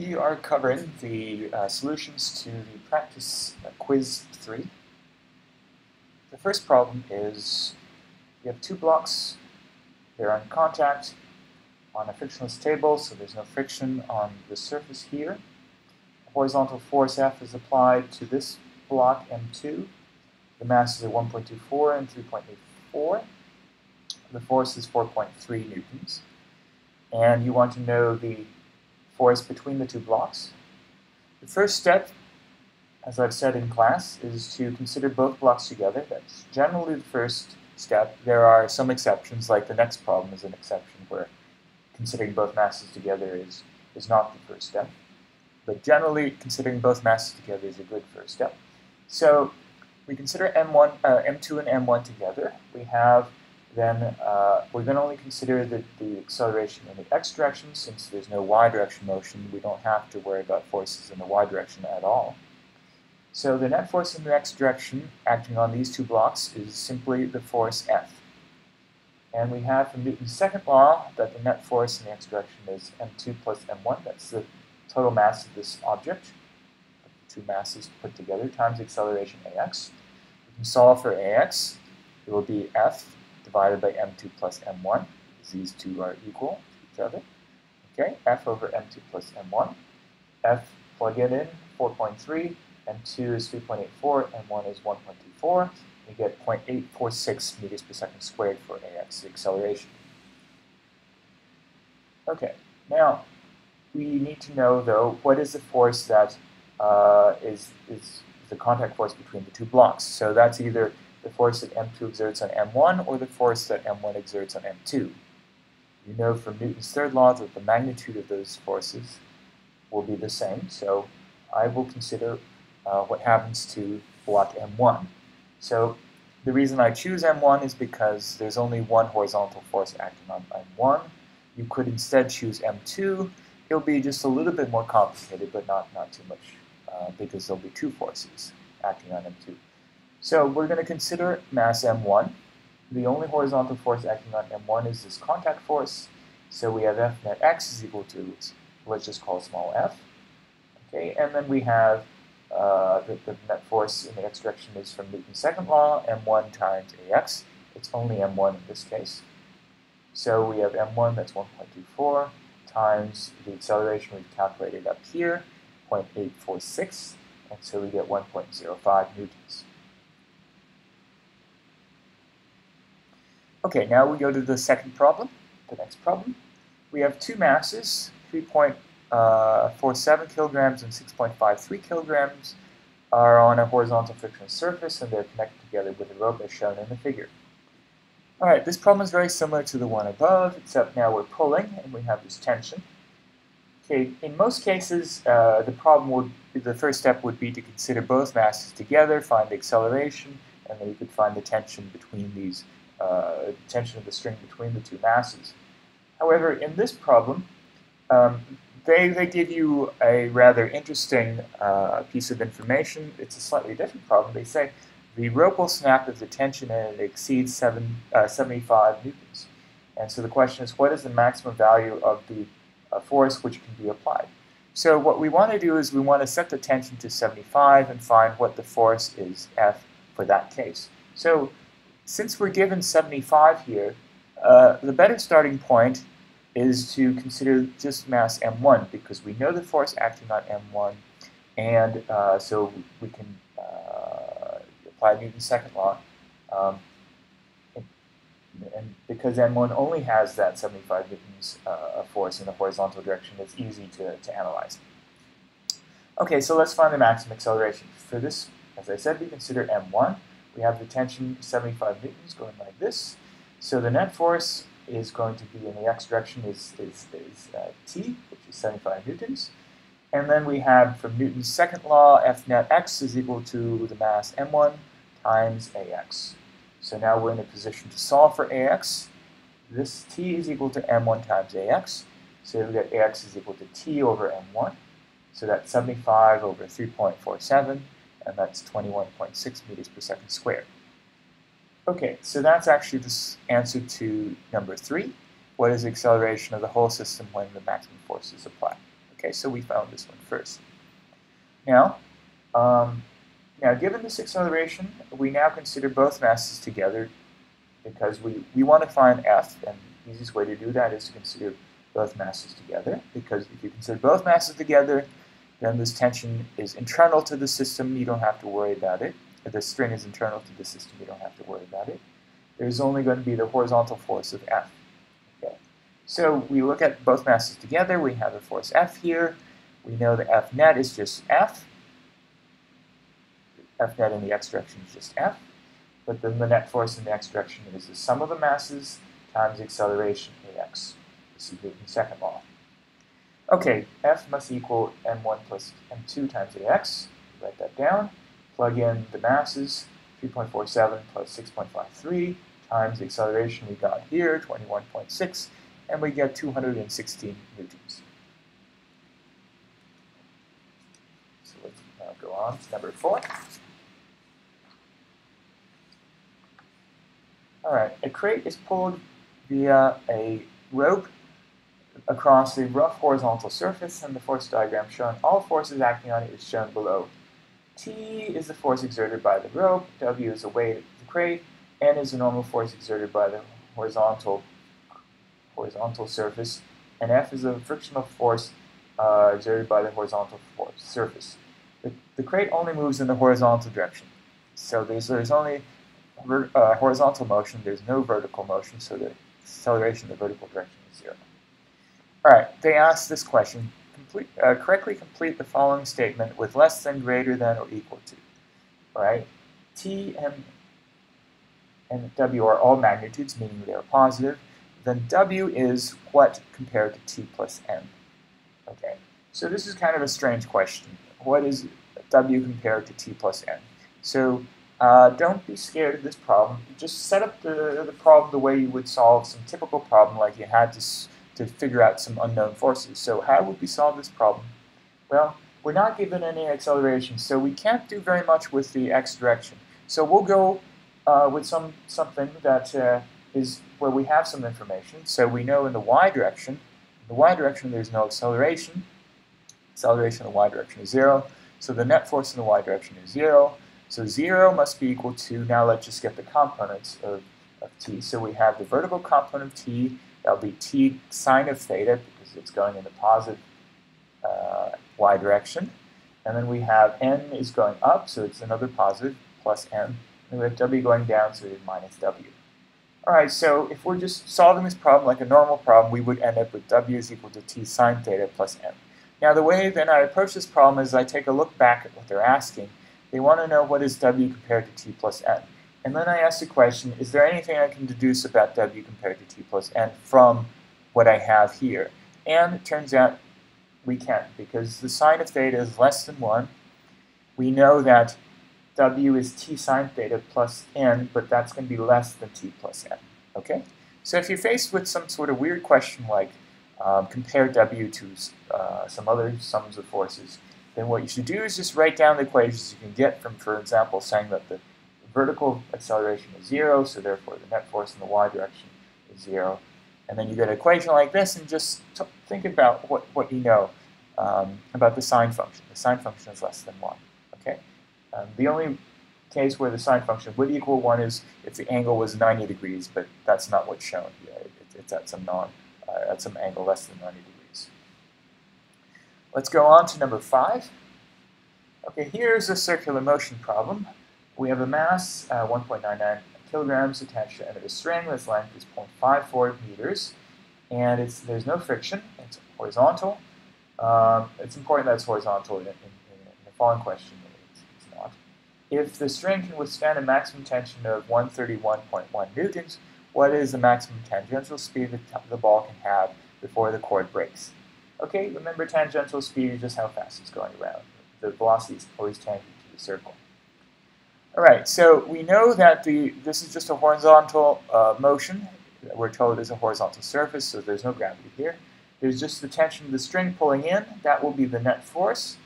We are covering the solutions to the practice quiz 3. The first problem is you have two blocks. They're in contact on a frictionless table, so there's no friction on the surface here. A horizontal force F is applied to this block M2. The masses are 1.24 and 3.84. The force is 4.3 newtons. And you want to know the force between the two blocks. The first step, as I've said in class, is to consider both blocks together. That's generally the first step. There are some exceptions, like the next problem is an exception where considering both masses together is not the first step. But generally, considering both masses together is a good first step. So we consider M2 and M1 together. We have then we're going to only consider the acceleration in the x direction. Since there's no y direction motion, we don't have to worry about forces in the y direction at all. So the net force in the x direction acting on these two blocks is simply the force F. And we have from Newton's second law that the net force in the x direction is m2 plus m1. That's the total mass of this object, the two masses put together, times the acceleration ax. We can solve for ax. It will be F divided by m2 plus m1, because these two are equal to each other. Okay, F over m2 plus m1. F, plug it in, 4.3, m2 is 3.84, m1 is 1.24. We get 0.846 meters per second squared for ax, the acceleration. Okay, now we need to know, though, what is the force that is the contact force between the two blocks. So that's either the force that M2 exerts on M1 or the force that M1 exerts on M2. You know from Newton's third law that the magnitude of those forces will be the same, so I will consider what happens to block M1. So the reason I choose M1 is because there's only one horizontal force acting on M1. You could instead choose M2. It'll be just a little bit more complicated, but not too much, because there'll be two forces acting on M2. So we're going to consider mass M1. The only horizontal force acting on M1 is this contact force. So we have F net x is equal to, let's just call small f. Okay, and then we have the net force in the x direction is from Newton's second law, M1 times ax. It's only M1 in this case. So we have M1, that's 1.24, times the acceleration we've calculated up here, 0.846, and so we get 1.05 newtons. Okay, now we go to the second problem, the next problem. We have two masses, 3.47 kilograms and 6.53 kilograms, are on a horizontal frictionless surface, and they're connected together with a rope as shown in the figure. All right, this problem is very similar to the one above, except now we're pulling, and we have this tension. Okay, in most cases, the first step would be to consider both masses together, find the acceleration, and then you could find the tension between these tension of the string between the two masses. However, in this problem, they give you a rather interesting piece of information. It's a slightly different problem. They say the rope will snap if the tension in it exceeds 75 newtons. And so the question is, what is the maximum value of the force which can be applied? So what we want to do is we want to set the tension to 75 and find what the force is F for that case. So since we're given 75 here, the better starting point is to consider just mass M1, because we know the force acting on M1, and so we can apply Newton's second law. And because M1 only has that 75 newtons of force in the horizontal direction, it's easy to analyze. Okay, so let's find the maximum acceleration. For this, as I said, we consider M1. We have the tension 75 newtons going like this. So the net force is going to be in the x direction is T, which is 75 newtons. And then we have from Newton's second law, F net x is equal to the mass M1 times ax. So now we're in a position to solve for ax. This T is equal to M1 times ax. So we get ax is equal to T over M1. So that's 75 over 3.47. And that's 21.6 meters per second squared. Okay, so that's actually this answer to number 3. What is the acceleration of the whole system when the maximum force is applied? Okay, so we found this one first. Now, given this acceleration, we now consider both masses together because we want to find F, and the easiest way to do that is to consider both masses together, because if you consider both masses together, then this tension is internal to the system, you don't have to worry about it. If the strain is internal to the system, you don't have to worry about it. There's only going to be the horizontal force of F. Okay. So we look at both masses together, we have the force F here, we know that F net is just F. F net in the x direction is just F. But then the net force in the x direction is the sum of the masses times the acceleration ax. This is Newton's second law. Okay, F must equal m1 plus m2 times ax. Write that down. Plug in the masses, 3.47 plus 6.53 times the acceleration we got here, 21.6, and we get 216 newtons. So let's now go on to number 4. Alright, a crate is pulled via a rope across a rough horizontal surface, and the force diagram shown all forces acting on it is shown below. T is the force exerted by the rope, W is the weight of the crate, N is the normal force exerted by the horizontal surface, and F is the frictional force exerted by the horizontal surface. The crate only moves in the horizontal direction, so there's only horizontal motion, there's no vertical motion, so the acceleration in the vertical direction is 0. Alright, they asked this question, correctly complete the following statement with less than, greater than, or equal to. Alright, T and W are all magnitudes, meaning they are positive. Then W is what compared to T plus N? Okay, so this is kind of a strange question. What is W compared to T plus N? So don't be scared of this problem. Just set up the problem the way you would solve some typical problem, like you had to figure out some unknown forces. So how would we solve this problem? Well, we're not given any acceleration, so we can't do very much with the x direction. So we'll go with something that is where we have some information. So we know in the y direction there's no acceleration. Acceleration in the y direction is 0. So the net force in the y direction is 0. So 0 must be equal to, now let's just get the components of t. So we have the vertical component of t, that'll be t sine of theta, because it's going in the positive y direction. And then we have n is going up, so it's another positive, plus n. And we have w going down, so it's minus w. Alright, so if we're just solving this problem like a normal problem, we would end up with w is equal to t sine theta plus n. Now the way then I approach this problem is I take a look back at what they're asking. They want to know what is w compared to t plus n. And then I ask the question, is there anything I can deduce about w compared to t plus n from what I have here? And it turns out we can't, because the sine of theta is less than 1. We know that w is t sine theta plus n, but that's going to be less than t plus n. Okay? So if you're faced with some sort of weird question like compare w to some other sums of forces, then what you should do is just write down the equations you can get from, for example, saying that the vertical acceleration is 0, so therefore the net force in the y direction is 0. And then you get an equation like this, and just think about what you know about the sine function. The sine function is less than 1. Okay? The only case where the sine function would equal 1 is if the angle was 90 degrees, but that's not what's shown here. It's at some angle less than 90 degrees. Let's go on to number 5. Okay, here's a circular motion problem. We have a mass, 1.99 kilograms, attached to the end of a string. Its length is 0.54 meters, and there's no friction. It's horizontal. It's important that it's horizontal in the following question. It's not. If the string can withstand a maximum tension of 131.1 newtons, what is the maximum tangential speed the ball can have before the cord breaks? Okay, remember tangential speed is just how fast it's going around. The velocity is always tangent to the circle. Alright, so we know that this is just a horizontal motion. We're told it is a horizontal surface, so there's no gravity here. There's just the tension of the string pulling in. That will be the net force,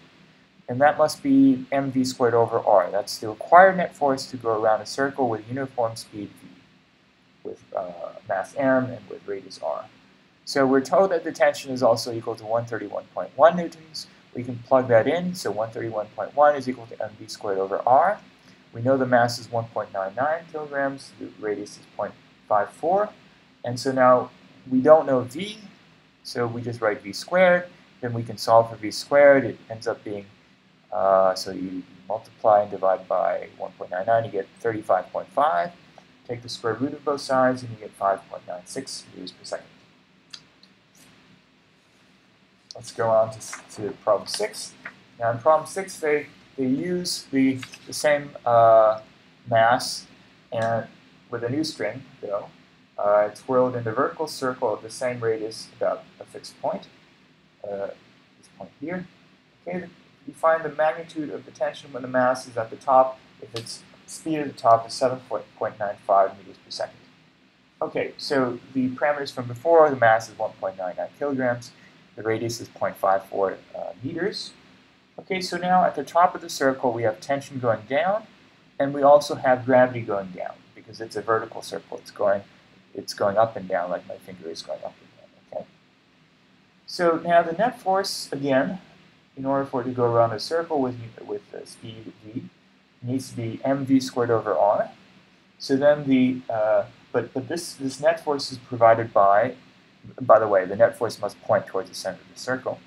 and that must be mv squared over r. That's the required net force to go around a circle with uniform speed v, with mass m and with radius r. So we're told that the tension is also equal to 131.1 newtons. We can plug that in, so 131.1 is equal to mv squared over r. We know the mass is 1.99 kilograms, the radius is 0.54, and so now we don't know v, so we just write v squared. Then we can solve for v squared. It ends up being, so you multiply and divide by 1.99, you get 35.5. Take the square root of both sides, and you get 5.96 meters per second. Let's go on to problem 6. Now in problem 6, they use the same mass and with a new string, though. It's whirled in a vertical circle of the same radius about a fixed point, this point here. Okay, you find the magnitude of the tension when the mass is at the top if its speed at the top is 7.95 meters per second. Okay, so the parameters from before, the mass is 1.99 kilograms, the radius is 0.54 meters. Okay, so now at the top of the circle we have tension going down, and we also have gravity going down because it's a vertical circle. It's going up and down like my finger is going up and down. Okay. So now the net force, again, in order for it to go around a circle with speed v, needs to be mv squared over r. So then but this net force is provided by the way, the net force must point towards the center of the circle.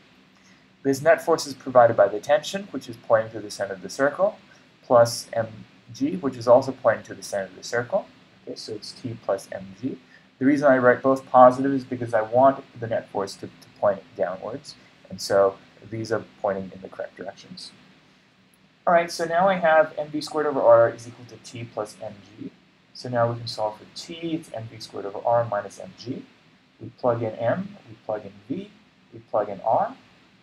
This net force is provided by the tension, which is pointing to the center of the circle, plus mg, which is also pointing to the center of the circle. Okay, so it's T plus mg. The reason I write both positive is because I want the net force to point downwards, and so these are pointing in the correct directions. All right, so now I have mv squared over r is equal to T plus mg. So now we can solve for T, it's mv squared over r minus mg. We plug in m, we plug in v, we plug in r,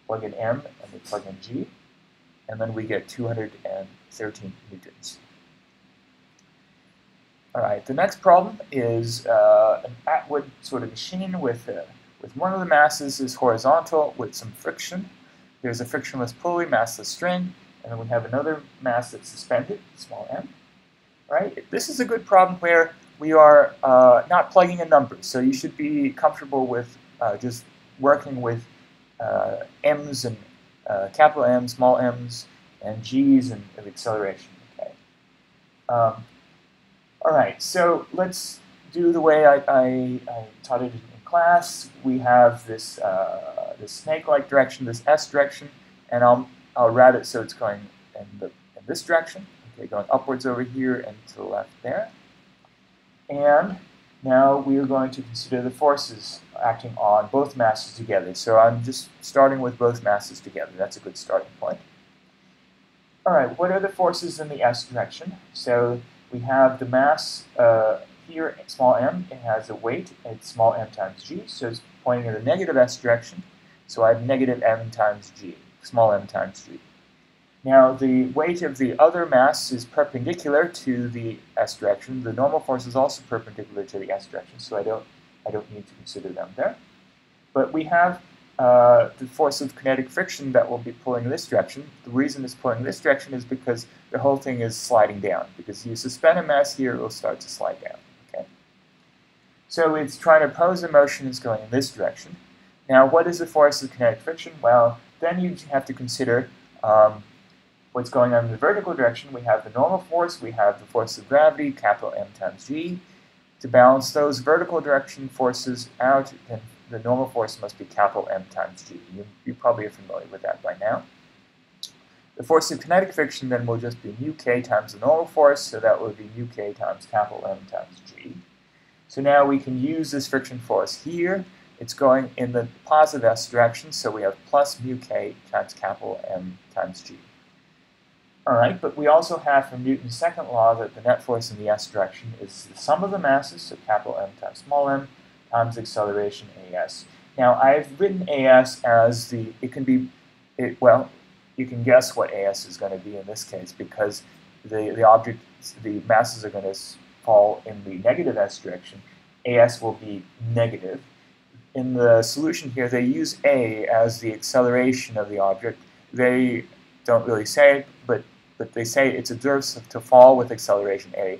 plug in m, and we plug in g, and then we get 213 newtons. All right, the next problem is an Atwood sort of machine with one of the masses is horizontal with some friction. There's a frictionless pulley, massless string, and then we have another mass that's suspended, small m. Right? This is a good problem where we are not plugging in numbers, so you should be comfortable with just working with m's and capital M, small m's, and g's and acceleration. Okay. All right, so let's do the way I taught it in class. We have this this snake-like direction, this S direction, and I'll route it so it's going in this direction. Okay, going upwards over here and to the left there. And now we are going to consider the forces acting on both masses together. So I'm just starting with both masses together. That's a good starting point. All right, what are the forces in the S direction? So we have the mass here at small m. It has a weight at small m times g, so it's pointing in the negative S direction. So I have negative m times g, small m times g. Now the weight of the other mass is perpendicular to the S direction. The normal force is also perpendicular to the S direction, so I don't need to consider them there. But we have the force of kinetic friction that will be pulling in this direction. The reason it's pulling in this direction is because the whole thing is sliding down. Because you suspend a mass here, it will start to slide down. Okay. So it's trying to oppose the motion is going in this direction. Now, what is the force of kinetic friction? Well, then you have to consider what's going on in the vertical direction. We have the normal force, we have the force of gravity, capital M times G. To balance those vertical direction forces out, then the normal force must be capital M times G. You probably are familiar with that by now. The force of kinetic friction then will just be mu k times the normal force, so that would be mu k times capital M times G. So now we can use this friction force here. It's going in the positive S direction, so we have plus mu k times capital M times G. All right, but we also have from Newton's second law that the net force in the S direction is the sum of the masses, so capital M times small m, times acceleration AS. Now, I've written AS as well, you can guess what AS is going to be in this case because the masses are going to fall in the negative S direction. AS will be negative. In the solution here, they use A as the acceleration of the object. They don't really say it, but they say it's observed to fall with acceleration A.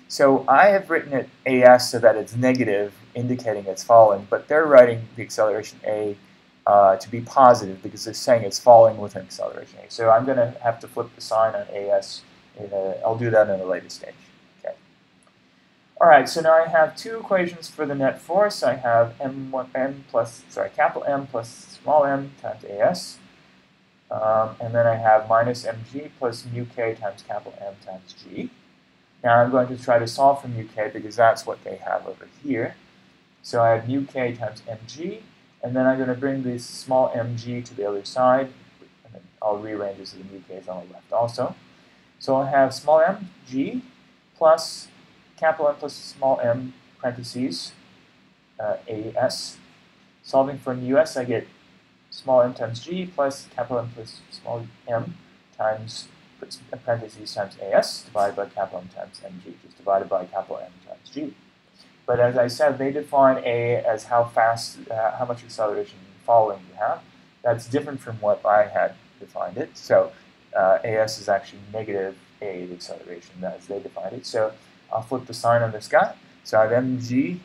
So I have written it AS so that it's negative indicating it's falling, but they're writing the acceleration a to be positive because they're saying it's falling with an acceleration a. So I'm going to have to flip the sign on as. I'll do that in a later stage. Okay. All right. So now I have two equations for the net force. I have capital M plus small m times as, and then I have minus mg plus mu k times capital M times g. Now I'm going to try to solve for mu k because that's what they have over here. So I have mu k times mg, and then I'm going to bring this small mg to the other side, and then I'll rearrange this so the mu k's on the left also. So I'll have small mg plus capital M plus small m parentheses as. Solving for mu s, I get small m times g plus capital M plus small m times parentheses times as divided by capital M times mg, which is divided by capital M times g. But as I said, they define a as how fast, how much acceleration falling you have. That's different from what I had defined it. So as is actually negative a, the acceleration as they defined it. So I'll flip the sign on this guy. So I have mg,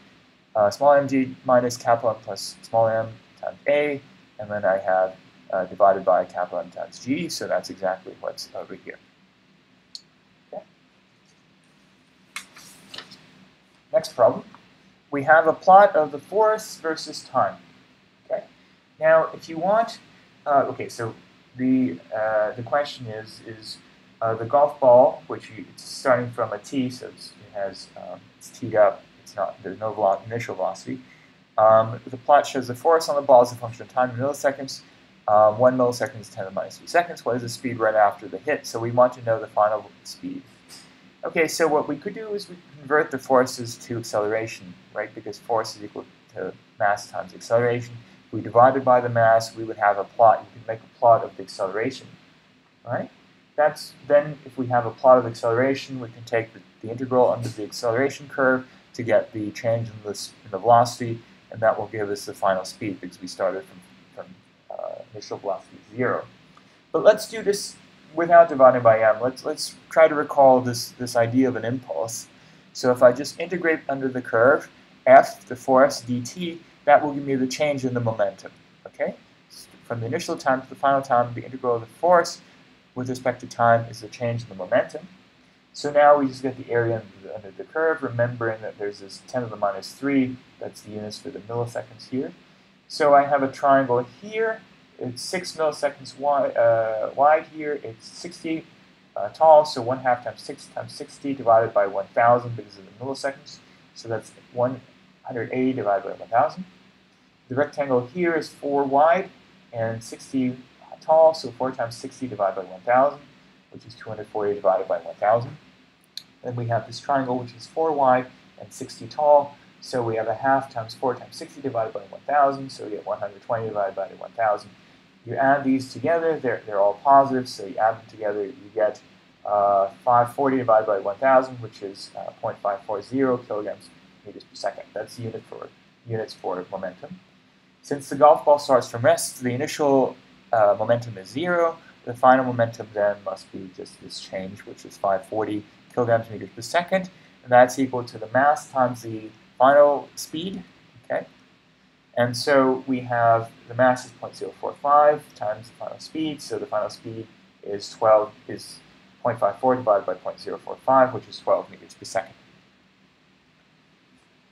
small mg minus capital M plus small m times a, and then I have divided by capital M times g, so that's exactly what's over here. Okay. Next problem. We have a plot of the force versus time. Okay. Now, if you want, okay, so the question is the golf ball, which it's starting from a tee, so it's teed up. There's no initial velocity. The plot shows the force on the ball as a function of time in milliseconds. 1 millisecond is 10 to the minus 3 seconds. What is the speed right after the hit? So we want to know the final speed. Okay, so what we could do is we convert the forces to acceleration, right? Because force is equal to mass times acceleration. If we divided by the mass, we would have a plot. You can make a plot of the acceleration, right? Then if we have a plot of acceleration, we can take the integral under the acceleration curve to get the change in the velocity, and that will give us the final speed because we started from initial velocity 0. But let's do this without dividing by m. Let's try to recall this idea of an impulse. So if I just integrate under the curve, f, the force, dt, that will give me the change in the momentum. Okay? From the initial time to the final time, the integral of the force with respect to time is the change in the momentum. So now we just get the area under the curve, remembering that there's this 10 to the minus 3, that's the units for the milliseconds here. So I have a triangle here. It's 6 milliseconds wide here. It's 60 tall, so 1/2 times 6 times 60 divided by 1,000 because of the milliseconds. So that's 180 divided by 1,000. The rectangle here is 4 wide and 60 tall, so 4 times 60 divided by 1,000, which is 240 divided by 1,000. Then we have this triangle, which is 4 wide and 60 tall, so we have 1/2 times 4 times 60 divided by 1,000, so we get 120 divided by 1,000. You add these together, they're all positive, so you add them together, you get 540 divided by 1,000, which is 0.540 kilograms meters per second. That's the units for momentum. Since the golf ball starts from rest, the initial momentum is 0. The final momentum then must be just this change, which is 540 kilograms meters per second, and that's equal to the mass times the final speed. Okay. And so we have the mass is 0.045 times the final speed, so the final speed is 0.54 divided by 0.045, which is 12 meters per second.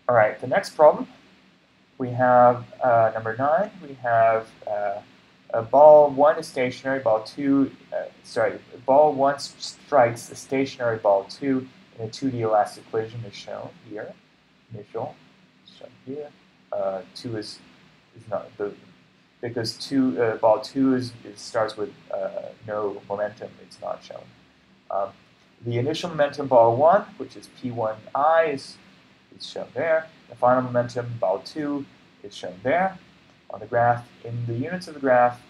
All right, the next problem, we have number 9. We have a ball 1 is stationary, ball 2, ball 1 strikes a stationary ball 2 in a 2D elastic collision is shown here. Initial is shown here. 2 is not because ball 2 starts with no momentum. It's not shown. The initial momentum ball 1, which is P1I, is shown there. The final momentum ball 2 is shown there on the graph. In the units of the graph,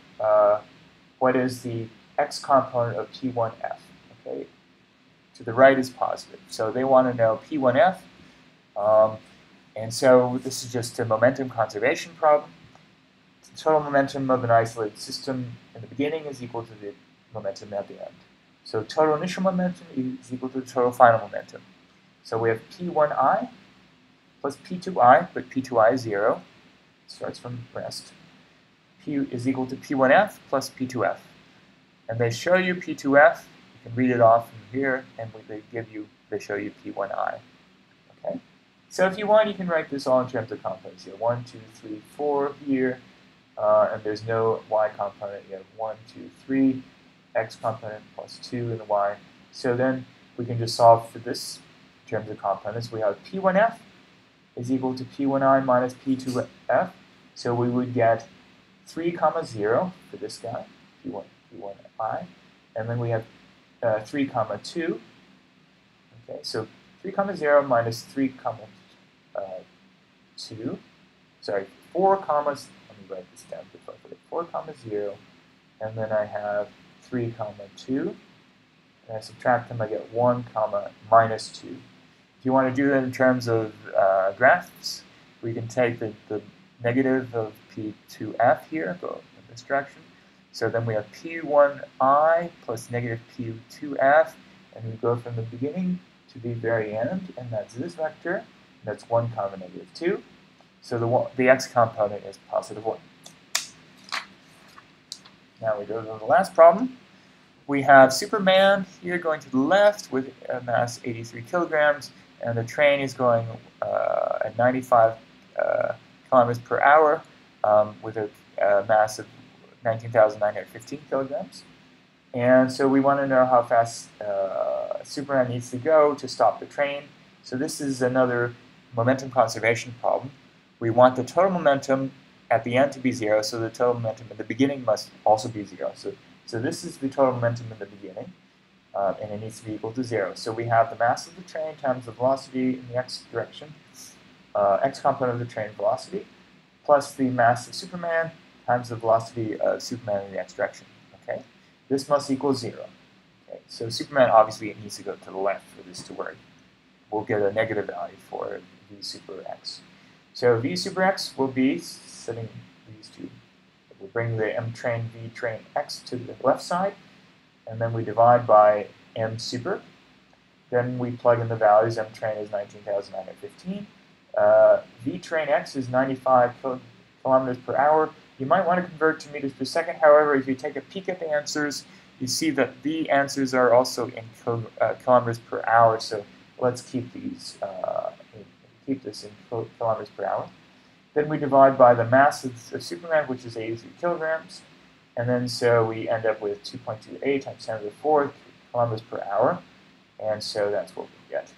what is the x component of P1F? Okay, to the right is positive. So they want to know P1F. And so this is just a momentum conservation problem. The total momentum of an isolated system in the beginning is equal to the momentum at the end. So total initial momentum is equal to the total final momentum. So we have P1I plus P2I, but P2I is 0. Starts from rest. P is equal to P1F plus P2F. And they show you P2F. You can read it off from here, and they show you P1I. Okay. So if you want, you can write this all in terms of components here. 1, 2, 3, 4 here, and there's no y component. You have 1, 2, 3, x component plus 2 in the y. So then we can just solve for this in terms of components. We have P1F is equal to P1I minus P2F. So we would get 3, 0 for this guy, P1I. And then we have 3, 2. Okay, so 3, 0 minus 3, 2. Sorry, 4 commas. Let me write this down before I forget. 4, 0. And then I have 3, 2. And I subtract them, I get 1, minus 2. If you want to do that in terms of graphs, we can take the negative of P2F here, go in this direction. So then we have P1I plus negative P2F, and we go from the beginning to the very end, and that's this vector. That's 1, negative 2. So the x component is positive 1. Now we go to the last problem. We have Superman here going to the left with a mass 83 kilograms, and the train is going at 95 kilometers per hour with a mass of 19,915 kilograms. And so we want to know how fast Superman needs to go to stop the train. So this is another momentum conservation problem. We want the total momentum at the end to be 0, so the total momentum in the beginning must also be 0. So this is the total momentum in the beginning, and it needs to be equal to 0. So we have the mass of the train times the velocity in the x direction, x component of the train velocity, plus the mass of Superman times the velocity of Superman in the x direction. Okay, this must equal 0. Okay, so Superman obviously needs to go to the left for this to work. We'll get a negative value for v super x. So v super x will be setting these two. We'll bring the m train v train x to the left side, and then we divide by m super. Then we plug in the values. M train is 19,915. V train x is 95 kilometers per hour. You might want to convert to meters per second. However, if you take a peek at the answers, you see that the answers are also in kilometers per hour. So let's keep these keep this in kilometers per hour. Then we divide by the mass of Superman, which is 83 kilograms. And then so we end up with 2.28 times 10 to the 4th kilometers per hour. And so that's what we get.